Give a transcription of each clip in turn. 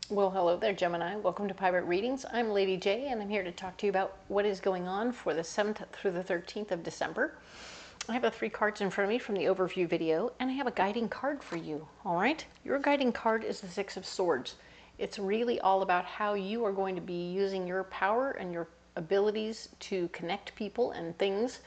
Well, hello there, Gemini. Welcome to Pirate Readings. I'm Lady J, and I'm here to talk to you about what is going on for the 7th through the 13th of December. I have 3 cards in front of me from the overview video, and I have a guiding card for you, all right? Your guiding card is the 6 of Swords. It's really all about how you are going to be using your power and your abilities to connect people and things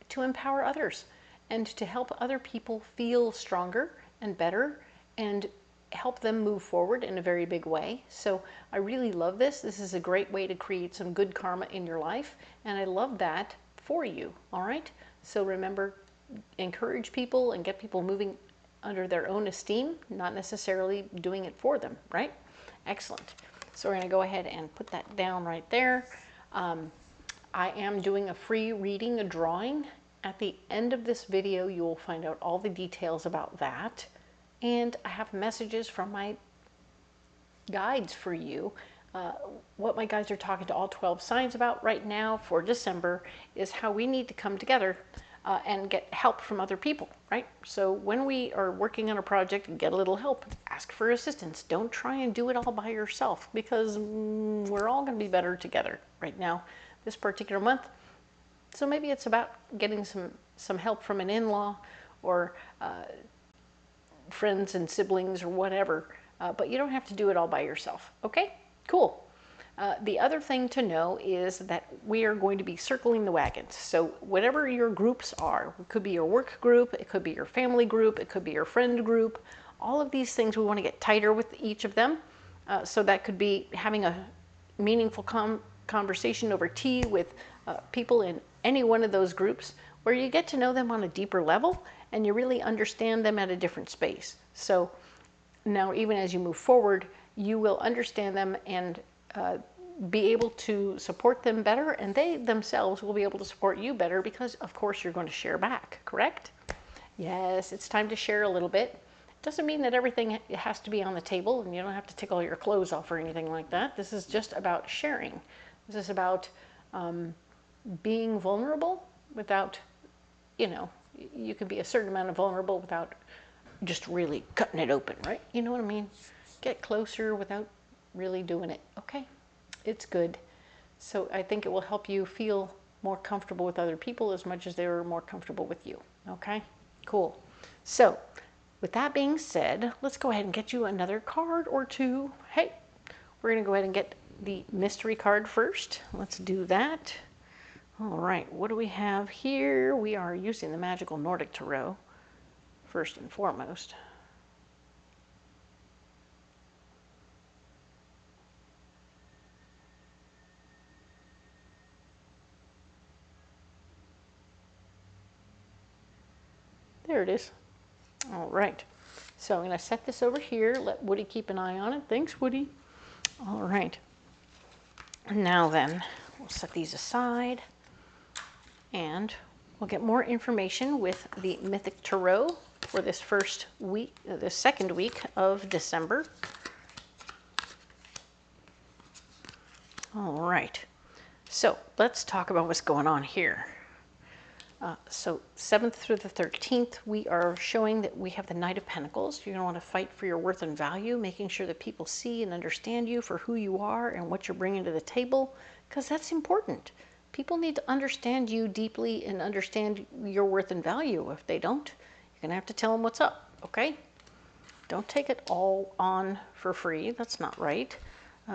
to empower others and to help other people feel stronger and better and help them move forward in a very big way. So I really love this. This is a great way to create some good karma in your life, and I love that for you, all right? So remember, encourage people and get people moving under their own esteem, not necessarily doing it for them, right? Excellent. So we're going to go ahead and put that down right there. I am doing a free reading, a drawing. At the end of this video, you will find out all the details about that. And I have messages from my guides for you. What my guides are talking to all 12 signs about right now for December is how we need to come together and get help from other people, right? So when we are working on a project and get a little help, ask for assistance. Don't try and do it all by yourself, because we're all going to be better together right now this particular month. So maybe it's about getting some help from an in-law or friends and siblings or whatever, but you don't have to do it all by yourself. Okay, cool. The other thing to know is that we are going to be circling the wagons. So whatever your groups are, it could be your work group, it could be your family group, it could be your friend group, all of these things, we want to get tighter with each of them. So that could be having a meaningful conversation over tea with people in any one of those groups, where you get to know them on a deeper level and you really understand them at a different space. So now, even as you move forward, you will understand them and be able to support them better, and they themselves will be able to support you better, because of course you're going to share back, correct? Yes, it's time to share a little bit. Doesn't mean that everything has to be on the table and you don't have to take all your clothes off or anything like that. This is just about sharing. This is about being vulnerable without, you can be a certain amount of vulnerable without just really cutting it open, right? You know what I mean? Get closer without really doing it. Okay, it's good. So I think it will help you feel more comfortable with other people as much as they're more comfortable with you. Okay, cool. So with that being said, let's go ahead and get you another card or two. Hey, we're going to go ahead and get the mystery card first. Let's do that. All right, what do we have here? We are using the magical Nordic Tarot first and foremost. There it is. All right, so I'm going to set this over here. Let Woody keep an eye on it. Thanks, Woody. All right, now then, we'll set these aside. And we'll get more information with the Mythic Tarot for this first week, the second week of December. All right, so let's talk about what's going on here. So 7th through the 13th, we are showing that we have the Knight of Pentacles. You're going to want to fight for your worth and value, making sure that people see and understand you for who you are and what you're bringing to the table, because that's important. People need to understand you deeply and understand your worth and value. If they don't, you're going to have to tell them what's up, okay? Don't take it all on for free. That's not right.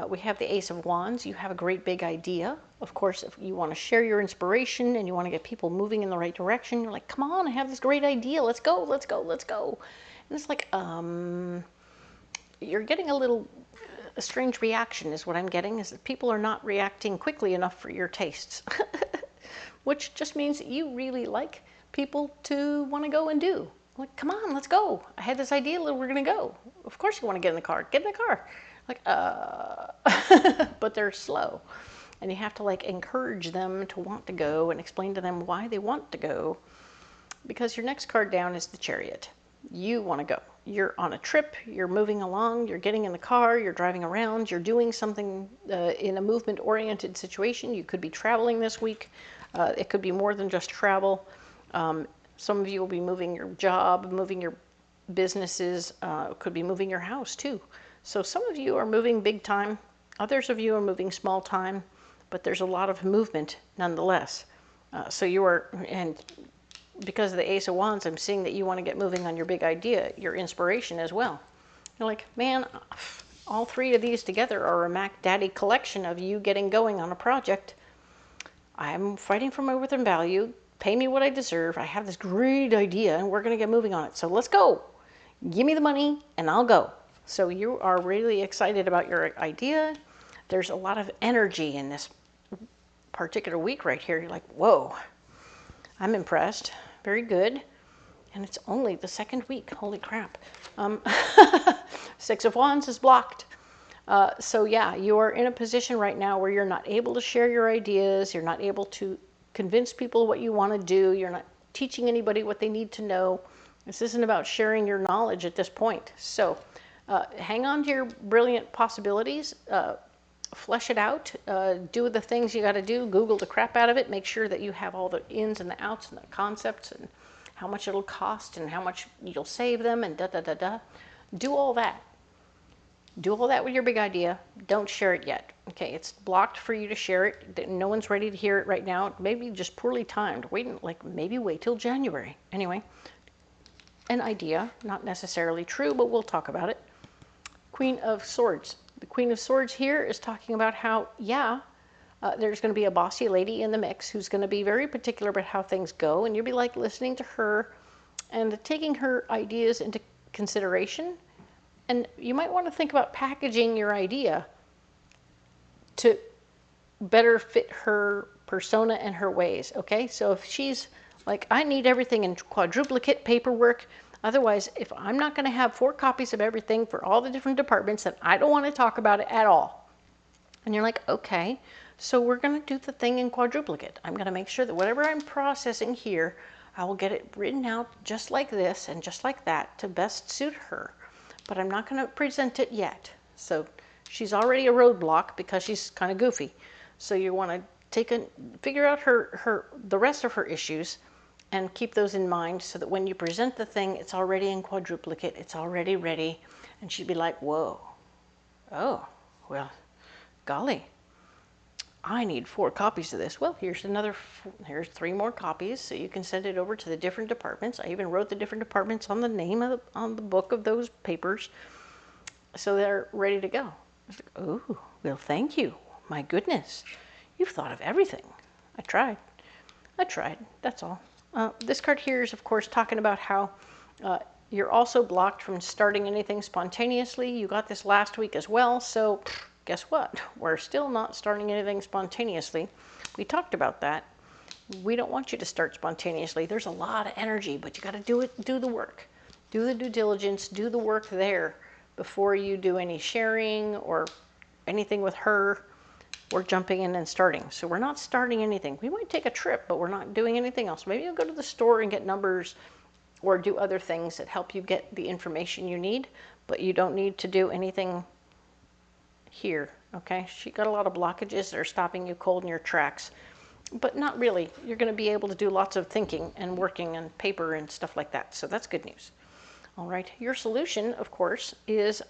We have the Ace of Wands. You have a great big idea. Of course, if you want to share your inspiration and you want to get people moving in the right direction, you're like, come on, I have this great idea. Let's go, let's go, let's go. And it's like, you're getting a strange reaction is what I'm getting, is that people are not reacting quickly enough for your tastes, which just means that you really like people to want to go and do. Like, come on, let's go. I had this idea, we're going to go. Of course you want to get in the car. Get in the car. Like, but they're slow. And you have to like encourage them to want to go and explain to them why they want to go. Because your next card down is the Chariot. You want to go. You're on a trip, you're moving along, you're getting in the car, you're driving around, you're doing something in a movement-oriented situation. You could be traveling this week. It could be more than just travel. Some of you will be moving your job, moving your businesses, could be moving your house too. So some of you are moving big time, others of you are moving small time, but there's a lot of movement nonetheless. So you are, and because of the Ace of Wands, I'm seeing that you want to get moving on your big idea, your inspiration as well. You're like, man, all three of these together are a Mac Daddy collection of you getting going on a project. I'm fighting for my worth and value. Pay me what I deserve. I have this great idea and we're going to get moving on it. So let's go. Give me the money and I'll go. So you are really excited about your idea. There's a lot of energy in this particular week right here. You're like, whoa, I'm impressed. Very good. And it's only the second week. Holy crap. Six of Wands is blocked. So yeah, you are in a position right now where you're not able to share your ideas. You're not able to convince people what you want to do. You're not teaching anybody what they need to know. This isn't about sharing your knowledge at this point. So hang on to your brilliant possibilities. Flesh it out. Do the things you got to do. Google the crap out of it. Make sure that you have all the ins and the outs and the concepts and how much it'll cost and how much you'll save them and da-da-da-da. Do all that. Do all that with your big idea. Don't share it yet. Okay, it's blocked for you to share it. No one's ready to hear it right now. Maybe just poorly timed. Maybe wait till January. Anyway, an idea, not necessarily true, but we'll talk about it. Queen of Swords. The Queen of Swords here is talking about how, there's going to be a bossy lady in the mix who's going to be very particular about how things go, and you'll be like listening to her and taking her ideas into consideration. And you might want to think about packaging your idea to better fit her persona and her ways, okay? So if she's like, I need everything in quadruplicate paperwork, otherwise, if I'm not going to have 4 copies of everything for all the different departments, then I don't want to talk about it at all. And you're like, okay, so we're going to do the thing in quadruplicate. I'm going to make sure that whatever I'm processing here, I will get it written out just like this and just like that to best suit her. But I'm not going to present it yet. So she's already a roadblock because she's kind of goofy. So you want to figure out the rest of her issues and keep those in mind so that when you present the thing, it's already in quadruplicate, it's already ready, and she'd be like, whoa, oh, well, golly, I need 4 copies of this. Well, here's 3 more copies, so you can send it over to the different departments. I even wrote the different departments on the name of on the book of those papers, so they're ready to go. It's like, oh, well, thank you. My goodness, you've thought of everything. I tried, that's all. This card here is, of course, talking about how you're also blocked from starting anything spontaneously. You got this last week as well, so guess what? We're still not starting anything spontaneously. We talked about that. We don't want you to start spontaneously. There's a lot of energy, but you got to do the work. Do the due diligence, do the work there before you do any sharing or anything with her. We're jumping in and starting. So we're not starting anything. We might take a trip, but we're not doing anything else. Maybe you'll go to the store and get numbers or do other things that help you get the information you need, but you don't need to do anything here, okay? She got a lot of blockages that are stopping you cold in your tracks, but not really. You're going to be able to do lots of thinking and working and paper and stuff like that, so that's good news. All right, your solution, of course, is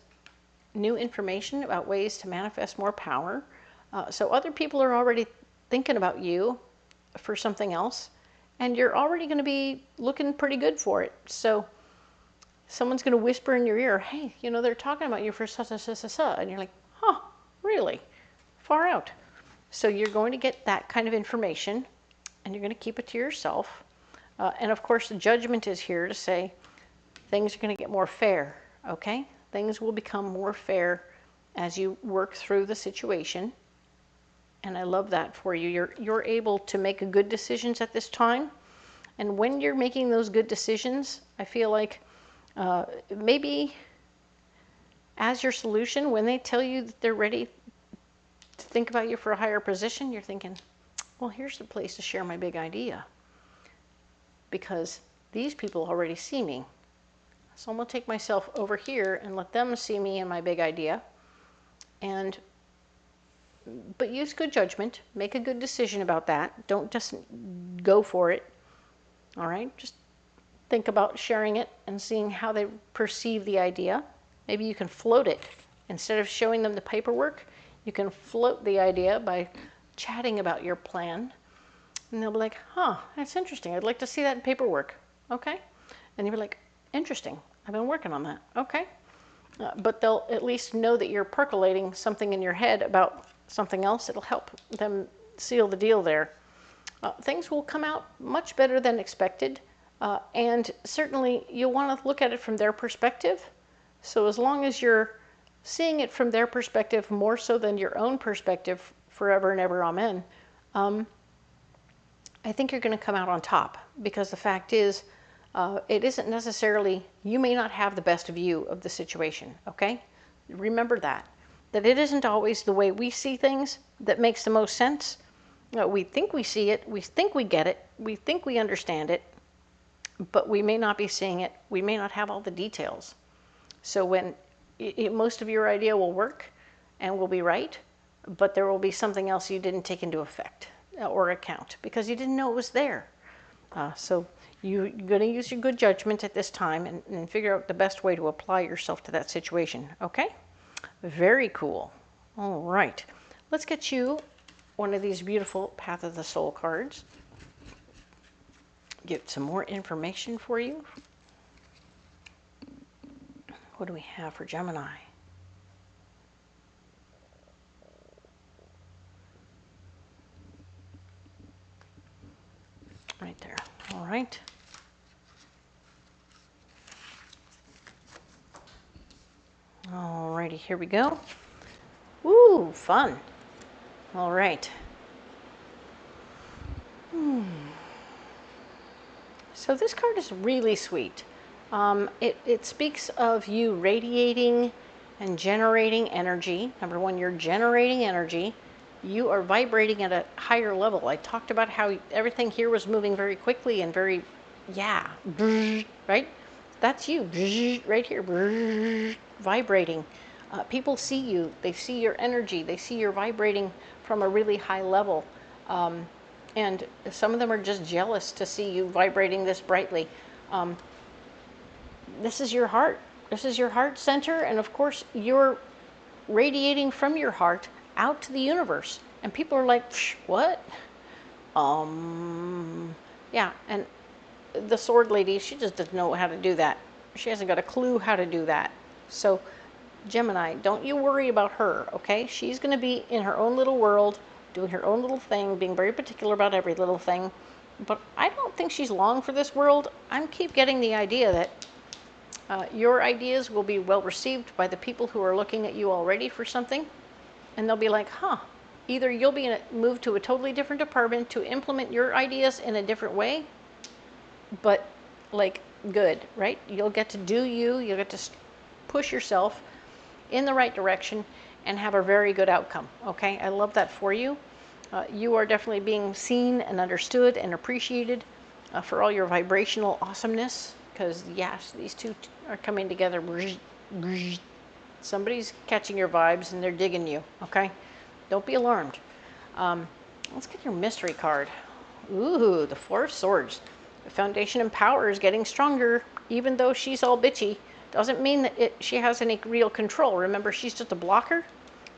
new information about ways to manifest more power. So other people are already thinking about you for something else, and you're already going to be looking pretty good for it. So someone's going to whisper in your ear, hey, they're talking about you for sa-sa-sa-sa-sa, and you're like, huh, really? Far out. So you're going to get that kind of information, and you're going to keep it to yourself. And of course, the judgment is here to say things are going to get more fair, okay? Things will become more fair as you work through the situation. And I love that for you. You're able to make good decisions at this time. And when you're making those good decisions, I feel like maybe as your solution, when they tell you that they're ready to think about you for a higher position, you're thinking, well, here's the place to share my big idea. Because these people already see me. So I'm going to take myself over here and let them see me and my big idea. But use good judgment. Make a good decision about that. Don't just go for it. All right? Just think about sharing it and seeing how they perceive the idea. Maybe you can float it Instead of showing them the paperwork, you can float the idea by chatting about your plan. And they'll be like, huh, that's interesting. I'd like to see that in paperwork. Okay. And you'll be like, interesting. I've been working on that. Okay. But they'll at least know that you're percolating something in your head about something else. It'll help them seal the deal there. Things will come out much better than expected. And certainly you'll want to look at it from their perspective. So as long as you're seeing it from their perspective more so than your own perspective, forever and ever, amen, I think you're going to come out on top. Because the fact is, it isn't necessarily, you may not have the best view of the situation, okay? Remember that it isn't always the way we see things that makes the most sense. We think we see it, we think we get it, we think we understand it, but we may not be seeing it, we may not have all the details. So when most of your idea will work and will be right, but there will be something else you didn't take into effect or account because you didn't know it was there. So you're going to use your good judgment at this time and figure out the best way to apply yourself to that situation, okay? Very cool. All right. Let's get you one of these beautiful Path of the Soul cards. Get some more information for you. What do we have for Gemini? Right there. All right. All righty, here we go. Woo, fun. All right. So this card is really sweet. It speaks of you radiating and generating energy. Number one, you're generating energy. You are vibrating at a higher level. I talked about how everything here was moving very quickly and very, right? That's you, right here, vibrating. People see you. They see your energy. They see you're vibrating from a really high level. And some of them are just jealous to see you vibrating this brightly. This is your heart. This is your heart center. And of course, you're radiating from your heart out to the universe. And people are like, what? Yeah, and the sword lady, she just doesn't know how to do that. She hasn't got a clue how to do that. So, Gemini, don't you worry about her, okay? She's going to be in her own little world, doing her own little thing, being very particular about every little thing. But I don't think she's long for this world. I keep getting the idea that your ideas will be well received by the people who are looking at you already for something. And they'll be like, huh, either you'll be moved to a totally different department to implement your ideas in a different way, but like good, right? You'll get to do you, you'll get to push yourself in the right direction and have a very good outcome, okay? I love that for you. You are definitely being seen and understood and appreciated for all your vibrational awesomeness, because yes, these two are coming together. Somebody's catching your vibes and they're digging you, okay? Don't be alarmed. Let's get your mystery card. Ooh, the Four of Swords. The foundation and power is getting stronger, even though she's all bitchy. Doesn't mean that she has any real control. Remember, she's just a blocker.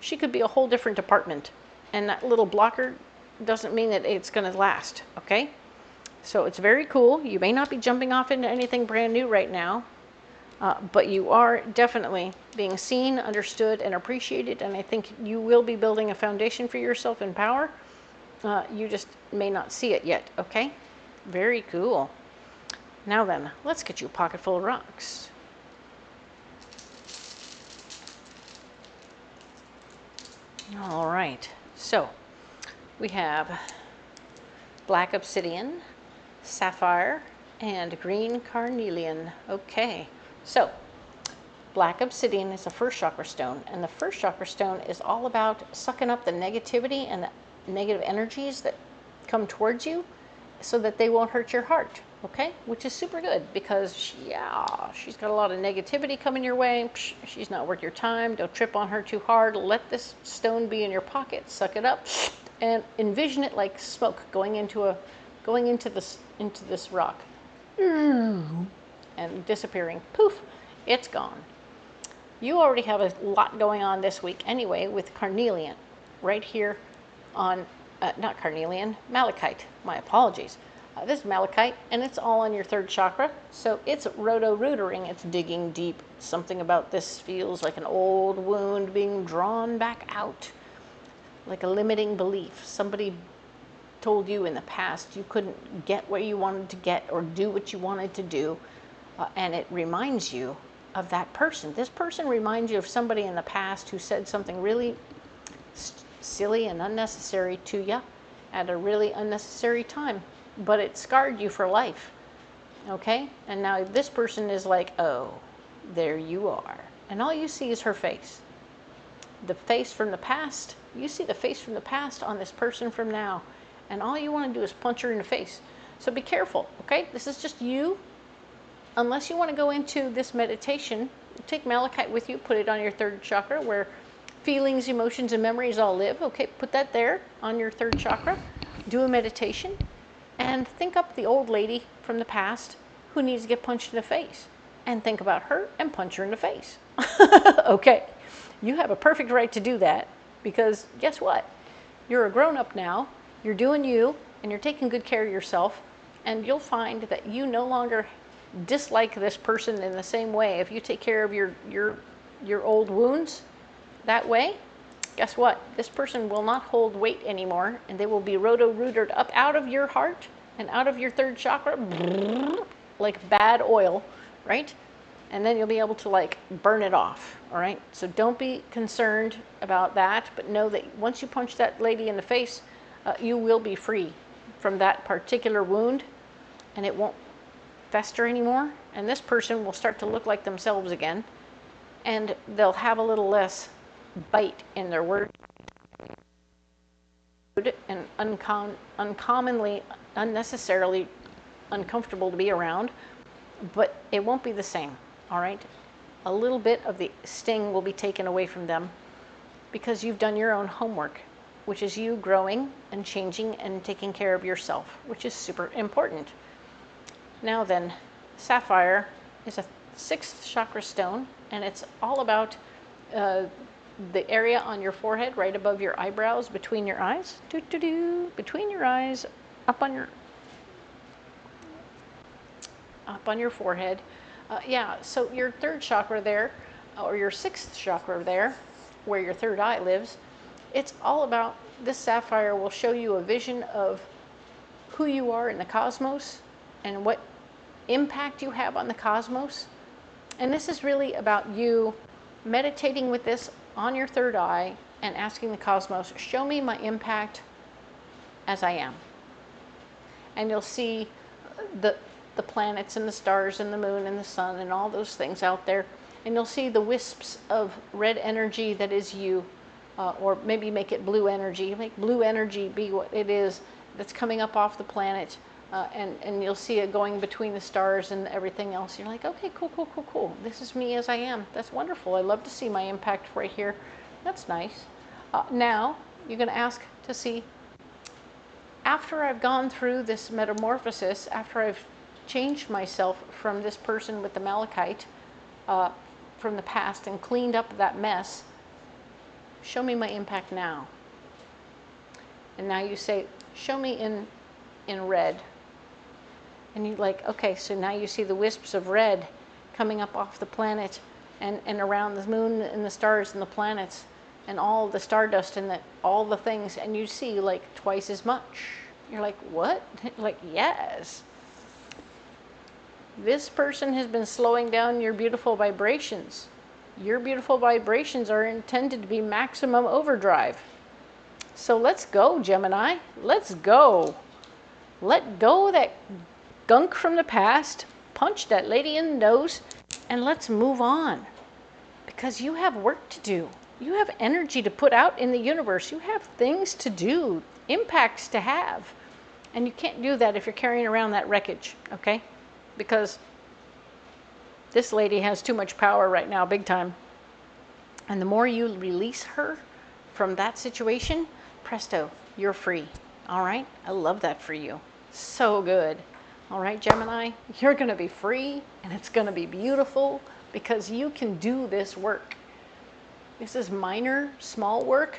She could be a whole different department. And that little blocker doesn't mean that it's going to last, okay? So it's very cool. You may not be jumping off into anything brand new right now, but you are definitely being seen, understood, and appreciated. And I think you will be building a foundation for yourself in power. You just may not see it yet, okay? Very cool. Now then, let's get you a pocket full of rocks. All right, so we have black obsidian, sapphire, and green carnelian. Okay, so black obsidian is the first chakra stone, and the first chakra stone is all about sucking up the negativity and the negative energies that come towards you so that they won't hurt your heart, okay? Which is super good because, she's got a lot of negativity coming your way. She's not worth your time. Don't trip on her too hard. Let this stone be in your pocket. Suck it up and envision it like smoke going into this rock and disappearing. Poof, it's gone. You already have a lot going on this week anyway with carnelian right here on, not carnelian, malachite. My apologies. This is malachite, and it's all on your third chakra. So it's roto-rootering. It's digging deep. Something about this feels like an old wound being drawn back out, like a limiting belief. Somebody told you in the past you couldn't get what you wanted to get or do what you wanted to do, and it reminds you of that person. This person reminds you of somebody in the past who said something really silly and unnecessary to you at a really unnecessary time, but it scarred you for life. Okay? And now this person is like, oh, there you are. And all you see is her face. The face from the past. You see the face from the past on this person from now. And all you want to do is punch her in the face. So be careful, okay? This is just you. Unless you want to go into this meditation, take malachite with you, put it on your third chakra where feelings, emotions, and memories all live. Okay, put that there on your third chakra. Do a meditation and think up the old lady from the past who needs to get punched in the face. And think about her and punch her in the face. Okay, you have a perfect right to do that because guess what? You're a grown-up now. You're doing you, and you're taking good care of yourself, and you'll find that you no longer dislike this person in the same way. If you take care of your old wounds that way, guess what? This person will not hold weight anymore, and they will be roto-rooted up out of your heart and out of your third chakra, like bad oil, right? And then you'll be able to like burn it off, all right? So don't be concerned about that, but know that once you punch that lady in the face, you will be free from that particular wound, and it won't fester anymore, and this person will start to look like themselves again, and they'll have a little less bite in their word and uncommonly, unnecessarily uncomfortable to be around, but it won't be the same, all right? A little bit of the sting will be taken away from them because you've done your own homework, which is you growing and changing and taking care of yourself, which is super important. Now then, sapphire is a 6th chakra stone, and it's all about the area on your forehead, right above your eyebrows, between your eyes, between your eyes, up on your forehead. Yeah, so your 3rd chakra there, or your 6th chakra there, where your 3rd eye lives, it's all about, this sapphire will show you a vision of who you are in the cosmos and what impact you have on the cosmos. And this is really about you meditating with this on your 3rd eye and asking the cosmos, show me my impact as I am. And you'll see the planets and the stars and the moon and the sun and all those things out there. And you'll see the wisps of red energy that is you. Or maybe make it blue energy. Make blue energy be what it is that's coming up off the planet. And you'll see it going between the stars and everything else. You're like, okay, cool. This is me as I am. That's wonderful. I love to see my impact right here. That's nice. Now, you're going to ask to see, after I've gone through this metamorphosis, after I've changed myself from this person with the malachite from the past and cleaned up that mess, show me my impact now. And now you say, show me in red. And you're like, okay, so now you see the wisps of red coming up off the planet and around the moon and the stars and the planets and all the stardust and all the things, and you see like twice as much. You're like, what? Like, yes. This person has been slowing down your beautiful vibrations. Your beautiful vibrations are intended to be maximum overdrive. So let's go, Gemini. Let's go. Let go of that gunk from the past, punch that lady in the nose, and let's move on. Because you have work to do. You have energy to put out in the universe. You have things to do, impacts to have. And you can't do that if you're carrying around that wreckage, okay? Because this lady has too much power right now, big time. And the more you release her from that situation, presto, you're free. All right? I love that for you. So good. All right, Gemini, you're going to be free, and it's going to be beautiful. because you can do this work. This is minor, small work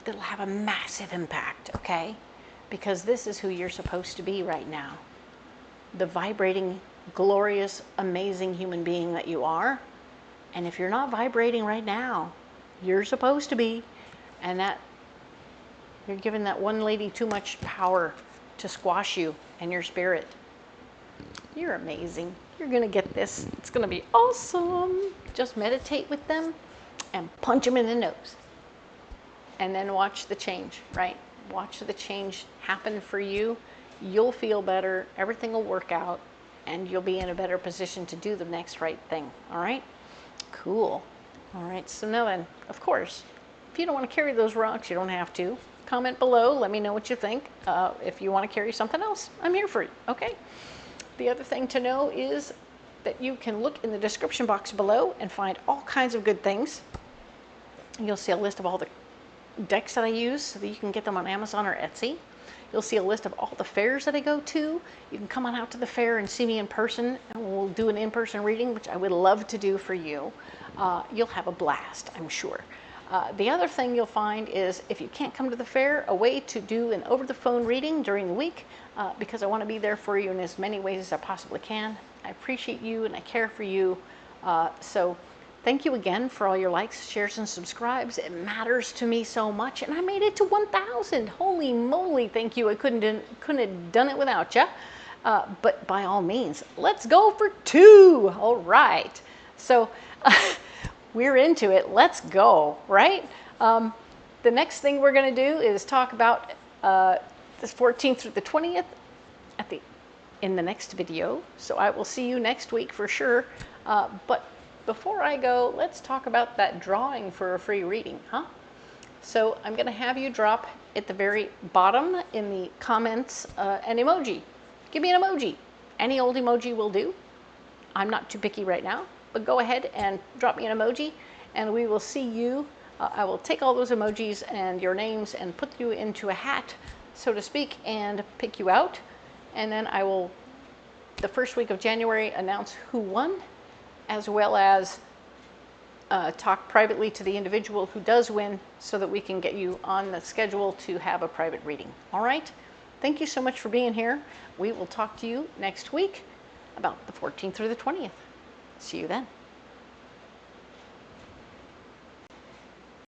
that'll have a massive impact, okay? Because this is who you're supposed to be right now. The vibrating, glorious, amazing human being that you are. And if you're not vibrating right now, you're supposed to be. And that you're giving that one lady too much power to squash you and your spirit. You're amazing. You're going to get this. It's going to be awesome. Just meditate with them and punch them in the nose. And then watch the change, right? Watch the change happen for you. You'll feel better. Everything will work out. And you'll be in a better position to do the next right thing. All right? Cool. All right. So now then, of course, if you don't want to carry those rocks, you don't have to. Comment below. Let me know what you think. If you want to carry something else, I'm here for you. Okay? The other thing to know is that you can look in the description box below and find all kinds of good things. You'll see a list of all the decks that I use so that you can get them on Amazon or Etsy. You'll see a list of all the fairs that I go to. You can come on out to the fair and see me in person, and we'll do an in-person reading, which I would love to do for you. You'll have a blast, I'm sure. The other thing you'll find is if you can't come to the fair, a way to do an over-the-phone reading during the week, because I want to be there for you in as many ways as I possibly can. I appreciate you and I care for you. So thank you again for all your likes, shares, and subscribes. It matters to me so much. And I made it to 1,000. Holy moly, thank you. I couldn't have done it without you. But by all means, let's go for 2. All right. So we're into it. Let's go, right? The next thing we're going to do is talk about the 14th through the 20th in the next video. So I will see you next week for sure. But before I go, let's talk about that drawing for a free reading, huh? So I'm going to have you drop at the very bottom in the comments an emoji. Give me an emoji. Any old emoji will do. I'm not too picky right now, but go ahead and drop me an emoji and we will see you. I will take all those emojis and your names and put you into a hat, so to speak, and pick you out. And then I will, the first week of January, announce who won, as well as talk privately to the individual who does win so that we can get you on the schedule to have a private reading. All right? Thank you so much for being here. We will talk to you next week about the 14th through the 20th. See you then.